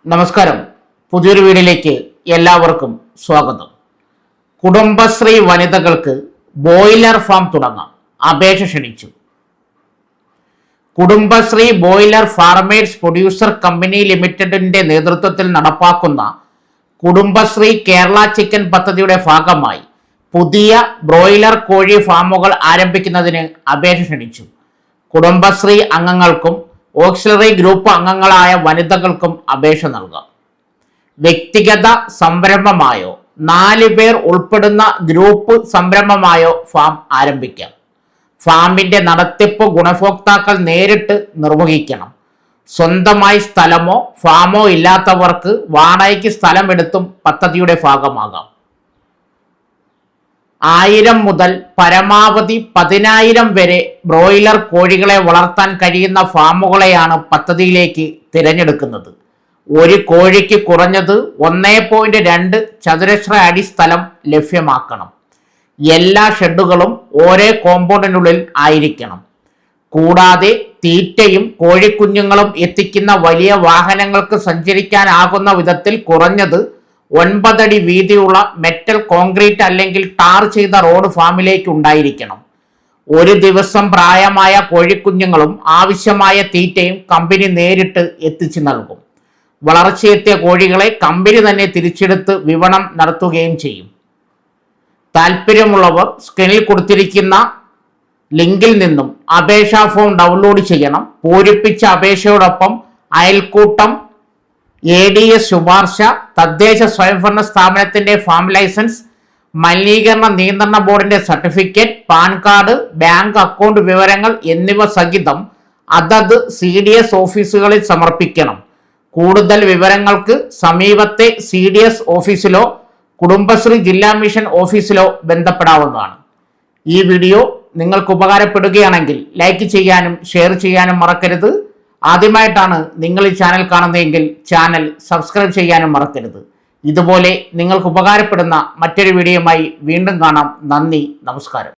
നമസ്കാരം. പുതിയൊരു വീഡിയോയിലേക്ക് എല്ലാവർക്കും സ്വാഗതം. കുടുംബശ്രീ വനിതകൾക്ക് ബോയിലർ ഫാം തുടങ്ങാം, അപേക്ഷ ക്ഷണിച്ചു. Kudumbashree boiler farmers producer company ലിമിറ്റഡിന്റെ നേതൃത്വത്തിൽ നടപ്പാക്കുന്ന കുടുംബശ്രീ കേരള ചിക്കൻ പദ്ധതിയുടെ ഭാഗമായി പുതിയ ബ്രോയിലർ കോഴി ഫാമുകൾ ആരംഭിക്കുന്നതിന് അപേക്ഷ ക്ഷണിച്ചു. കുടുംബശ്രീ അംഗങ്ങൾക്കും ഓക്സിലറി ഗ്രൂപ്പ് അംഗങ്ങളായ വനിതകൾക്കും അപേക്ഷ നൽകാം. വ്യക്തിഗത സംരംഭമായോ 4 പേർ ഉൾപ്പെടുന്ന ഗ്രൂപ്പ് സംരംഭമായോ ഫാം ആരംഭിക്കാം. ഫാമിന്റെ നടത്തിപ്പ് ഗുണഭോക്താക്കൾ നേരിട്ട് നിർവഹിക്കണം. സ്വന്തമായി സ്ഥലമോ ഫാമോ ഇല്ലാത്തവർക്ക് വാടകയ്ക്ക് സ്ഥലമെടുത്തും പദ്ധതിയുടെ ഭാഗമാകാം. 1000 മുതൽ പരമാവധി 10,000 വരെ ബ്രോയിലർ കോഴികളെ വളർത്താൻ കഴിയുന്ന ഫാമുകളെയാണ് പദ്ധതിയിലേക്ക് തിരഞ്ഞെടുക്കുന്നത്. ഒരു കോഴിക്ക് കുറഞ്ഞത് 1.2 ചതുരശ്ര അടി സ്ഥലം ലഭ്യമാക്കണം. എല്ലാ ഷെഡുകളും ഒരേ കോമ്പൗണ്ടിനുള്ളിൽ ആയിരിക്കണം. കൂടാതെ തീറ്റയും കോഴിക്കുഞ്ഞുങ്ങളും എത്തിക്കുന്ന വലിയ വാഹനങ്ങൾക്ക് സഞ്ചരിക്കാനാകുന്ന വിധത്തിൽ കുറഞ്ഞത് 9 അടി വീതിയുള്ള മെറ്റൽ കോൺക്രീറ്റ് അല്ലെങ്കിൽ ടാർ ചെയ്ത റോഡ് ഫാമിലേക്ക് ഉണ്ടായിരിക്കണം. ഒരു ദിവസം പ്രായമായ കോഴിക്കുഞ്ഞുങ്ങളും ആവശ്യമായ തീറ്റയും കമ്പനി നേരിട്ട് എത്തിച്ചു നൽകും. വളർച്ചയെത്തിയ കോഴികളെ കമ്പനി തന്നെ തിരിച്ചെടുത്ത് വിപണനം നടത്തുകയും ചെയ്യും. താല്പര്യമുള്ളവർ സ്ക്രീനിൽ കൊടുത്തിരിക്കുന്ന ലിങ്കിൽ നിന്നും അപേക്ഷാ ഫോം ഡൗൺലോഡ് ചെയ്യണം. പൂരിപ്പിച്ച അപേക്ഷയോടൊപ്പം അയൽക്കൂട്ടം, ADS ശുപാർശ, തദ്ദേശ സ്വയംഭരണ സ്ഥാപനത്തിന്റെ ഫാം ലൈസൻസ്, മലിനീകരണ നിയന്ത്രണ ബോർഡിന്റെ certificate, pan card, bank account വിവരങ്ങൾ എന്നിവ സഹിതം അതത് CDS ഓഫീസുകളിൽ സമർപ്പിക്കണം. കൂടുതൽ വിവരങ്ങൾക്ക് സമീപത്തെ CDS ഓഫീസിലോ കുടുംബശ്രീ ജില്ലാ മിഷൻ ഓഫീസിലോ ബന്ധപ്പെടാവുന്നതാണ്. ഈ വീഡിയോ നിങ്ങൾക്ക് ഉപകാരപ്പെടുകയാണെങ്കിൽ ലൈക്ക് ചെയ്യാനും ഷെയർ ചെയ്യാനും മറക്കരുത്. ആദ്യമായിട്ടാണ് നിങ്ങൾ ഈ ചാനൽ കാണുന്നതെങ്കിൽ ചാനൽ സബ്സ്ക്രൈബ് ചെയ്യാനും മറക്കരുത്. ഇതുപോലെ നിങ്ങൾക്ക് ഉപകാരപ്പെടുന്ന മറ്റൊരു വീഡിയോയുമായി വീണ്ടും കാണാം. നന്ദി, നമസ്കാരം.